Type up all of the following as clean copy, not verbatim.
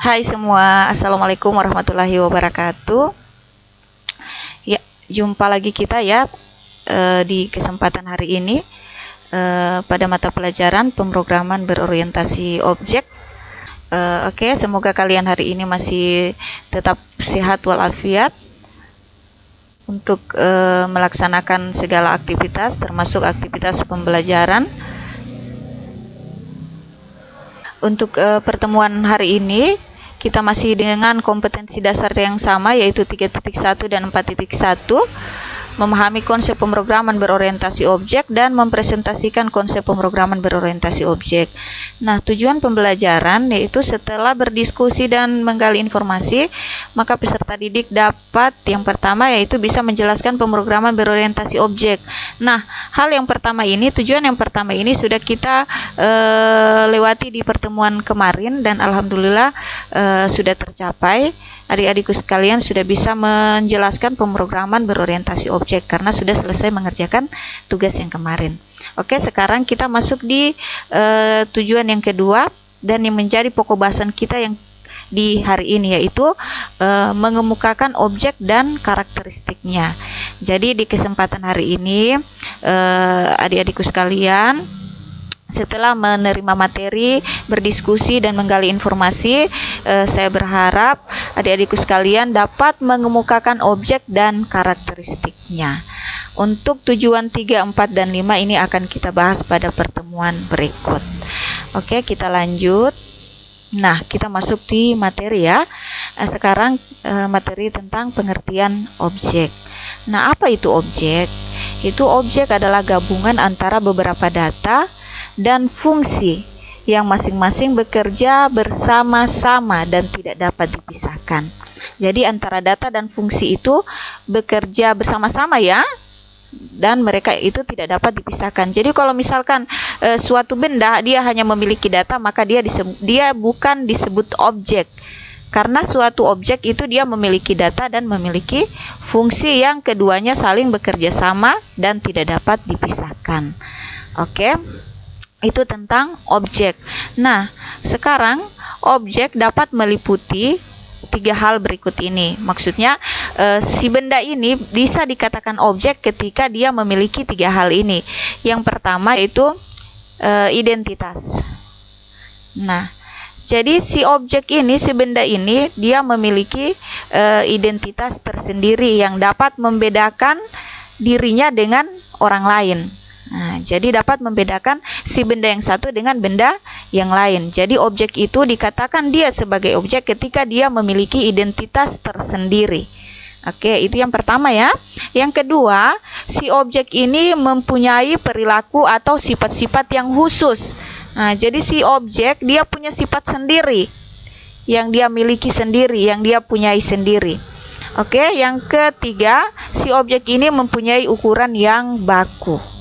Hai semua, Assalamualaikum warahmatullahi wabarakatuh. Ya, jumpa lagi kita ya di kesempatan hari ini pada mata pelajaran pemrograman berorientasi objek. Oke, semoga kalian hari ini masih tetap sehat walafiat untuk melaksanakan segala aktivitas, termasuk aktivitas pembelajaran. Untuk pertemuan hari ini kita masih dengan kompetensi dasar yang sama, yaitu 3.1 dan 4.1, memahami konsep pemrograman berorientasi objek dan mempresentasikan konsep pemrograman berorientasi objek. Nah, tujuan pembelajaran yaitu setelah berdiskusi dan menggali informasi, maka peserta didik dapat yang pertama yaitu bisa menjelaskan pemrograman berorientasi objek. Nah, hal yang pertama ini, tujuan yang pertama ini sudah kita lewati di pertemuan kemarin dan alhamdulillah sudah tercapai. Adik-adikku sekalian sudah bisa menjelaskan pemrograman berorientasi objek karena sudah selesai mengerjakan tugas yang kemarin. Oke, sekarang kita masuk di tujuan yang kedua dan yang menjadi pokok bahasan kita yang di hari ini, yaitu mengemukakan objek dan karakteristiknya. Jadi di kesempatan hari ini adik-adikku sekalian, setelah menerima materi, berdiskusi dan menggali informasi, saya berharap adik-adikku sekalian dapat mengemukakan objek dan karakteristiknya. Untuk tujuan 3, 4, dan 5 ini akan kita bahas pada pertemuan berikut. Oke, kita lanjut. Nah, kita masuk di materi ya. Sekarang materi tentang pengertian objek. Nah, apa itu objek? Itu objek adalah gabungan antara beberapa data dan fungsi yang masing-masing bekerja bersama-sama dan tidak dapat dipisahkan. Jadi antara data dan fungsi itu bekerja bersama-sama ya, dan mereka itu tidak dapat dipisahkan. Jadi kalau misalkan suatu benda dia hanya memiliki data, maka dia bukan disebut objek. Karena suatu objek itu dia memiliki data dan memiliki fungsi yang keduanya saling bekerja sama dan tidak dapat dipisahkan. Oke. Itu tentang objek. Nah, sekarang objek dapat meliputi 3 hal berikut ini. Maksudnya si benda ini bisa dikatakan objek ketika dia memiliki 3 hal ini. Yang pertama yaitu identitas. Nah, jadi si objek ini, si benda ini, dia memiliki identitas tersendiri yang dapat membedakan dirinya dengan orang lain. Nah, jadi dapat membedakan si benda yang satu dengan benda yang lain. Jadi objek itu dikatakan dia sebagai objek ketika dia memiliki identitas tersendiri. Oke, itu yang pertama ya. Yang kedua, si objek ini mempunyai perilaku atau sifat-sifat yang khusus. Nah, jadi si objek dia punya sifat sendiri yang dia miliki sendiri, yang dia punyai sendiri. Oke, yang ketiga, si objek ini mempunyai ukuran yang baku.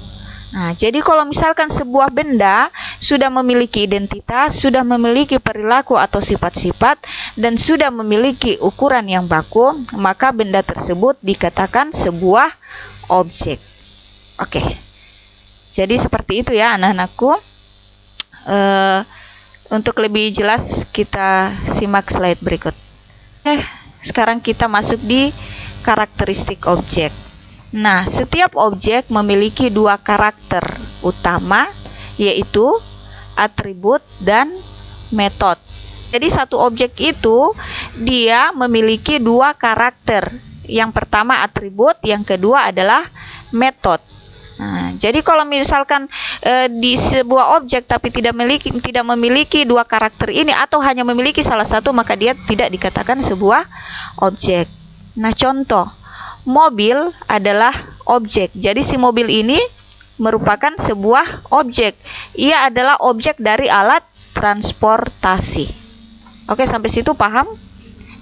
Nah, jadi kalau misalkan sebuah benda sudah memiliki identitas, sudah memiliki perilaku atau sifat-sifat, dan sudah memiliki ukuran yang baku, maka benda tersebut dikatakan sebuah objek. Oke, jadi seperti itu ya anak-anakku. Untuk lebih jelas kita simak slide berikut. Sekarang kita masuk di karakteristik objek. Nah, setiap objek memiliki 2 karakter utama, yaitu atribut dan metode. Jadi satu objek itu dia memiliki 2 karakter. Yang pertama atribut, yang kedua adalah metode. Nah, jadi kalau misalkan di sebuah objek tapi tidak memiliki 2 karakter ini atau hanya memiliki salah satu, maka dia tidak dikatakan sebuah objek. Nah, contoh mobil adalah objek. Jadi si mobil ini merupakan sebuah objek. Ia adalah objek dari alat transportasi. Oke, sampai situ paham?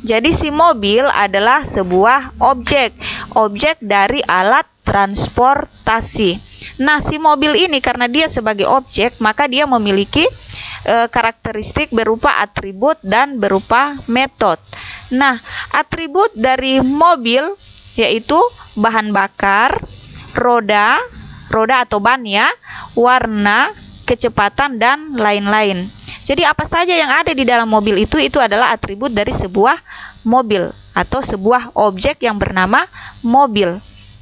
Jadi si mobil adalah sebuah objek. Objek dari alat transportasi. Nah, si mobil ini karena dia sebagai objek, maka dia memiliki karakteristik berupa atribut dan berupa metode. Nah, atribut dari mobil yaitu bahan bakar, roda atau ban ya, warna, kecepatan, dan lain-lain. Jadi apa saja yang ada di dalam mobil itu adalah atribut dari sebuah mobil atau sebuah objek yang bernama mobil.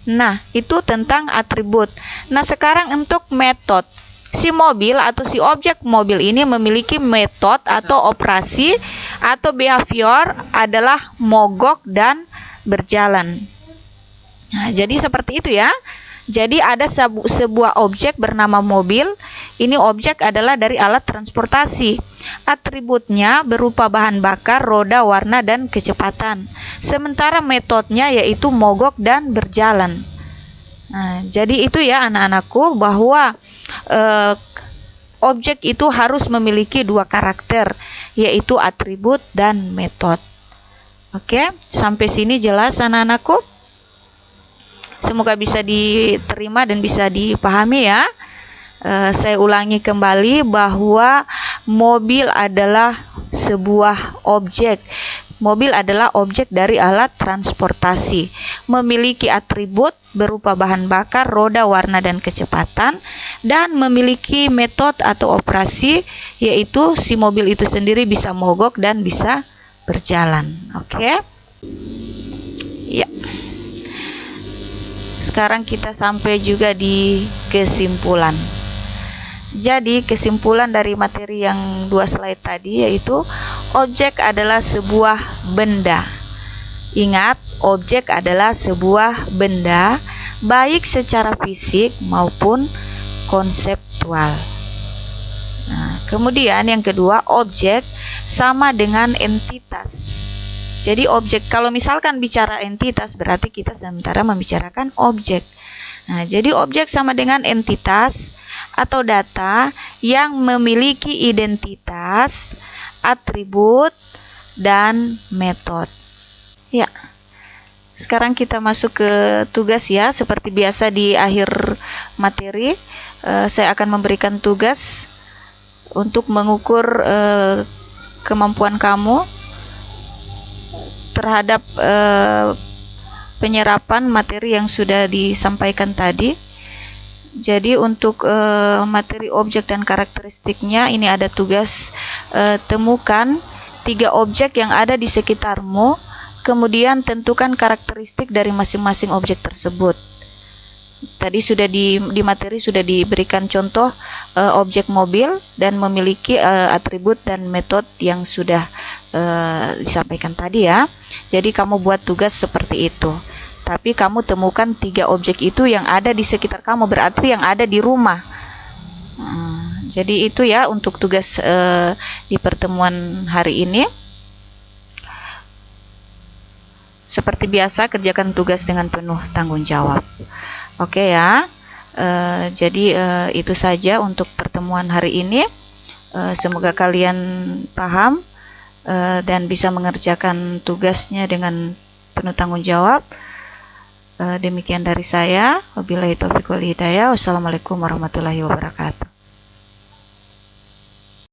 Nah, itu tentang atribut. Nah, sekarang untuk metode. Si mobil atau si objek mobil ini memiliki metode atau operasi atau behavior adalah mogok dan berjalan. Nah, jadi seperti itu ya. Jadi ada sebuah objek bernama mobil. Ini objek adalah dari alat transportasi. Atributnya berupa bahan bakar, roda, warna, dan kecepatan. Sementara metodenya yaitu mogok dan berjalan. Nah, jadi itu ya anak-anakku, bahwa objek itu harus memiliki dua karakter, yaitu atribut dan metode. Oke, sampai sini jelas anak-anakku? Semoga bisa diterima dan bisa dipahami ya. Saya ulangi kembali bahwa mobil adalah sebuah objek. Mobil adalah objek dari alat transportasi, memiliki atribut berupa bahan bakar, roda, warna, dan kecepatan, dan memiliki metode atau operasi, yaitu si mobil itu sendiri bisa mogok dan bisa berjalan. Oke? Ya. Sekarang kita sampai juga di kesimpulan. Jadi kesimpulan dari materi yang 2 slide tadi yaitu objek adalah sebuah benda. Ingat, objek adalah sebuah benda baik secara fisik maupun konseptual. Nah, kemudian yang kedua, objek sama dengan entitas. Jadi objek, kalau misalkan bicara entitas berarti kita sementara membicarakan objek. Nah, jadi objek sama dengan entitas atau data yang memiliki identitas, atribut, dan metode. Ya, sekarang kita masuk ke tugas ya. Seperti biasa di akhir materi, saya akan memberikan tugas untuk mengukur kemampuan kamu terhadap penyerapan materi yang sudah disampaikan tadi. Jadi untuk materi objek dan karakteristiknya, ini ada tugas temukan 3 objek yang ada di sekitarmu, kemudian tentukan karakteristik dari masing-masing objek tersebut. Tadi sudah di materi sudah diberikan contoh objek mobil dan memiliki atribut dan metode yang sudah disampaikan tadi ya. Jadi kamu buat tugas seperti itu. Tapi kamu temukan 3 objek itu yang ada di sekitar kamu, berarti yang ada di rumah. Jadi itu ya untuk tugas di pertemuan hari ini. Seperti biasa, kerjakan tugas dengan penuh tanggung jawab. Oke ya. Jadi itu saja untuk pertemuan hari ini. Semoga kalian paham dan bisa mengerjakan tugasnya dengan penuh tanggung jawab. Demikian dari saya. Wabillahi taufiq wal hidayah. Wassalamualaikum warahmatullahi wabarakatuh.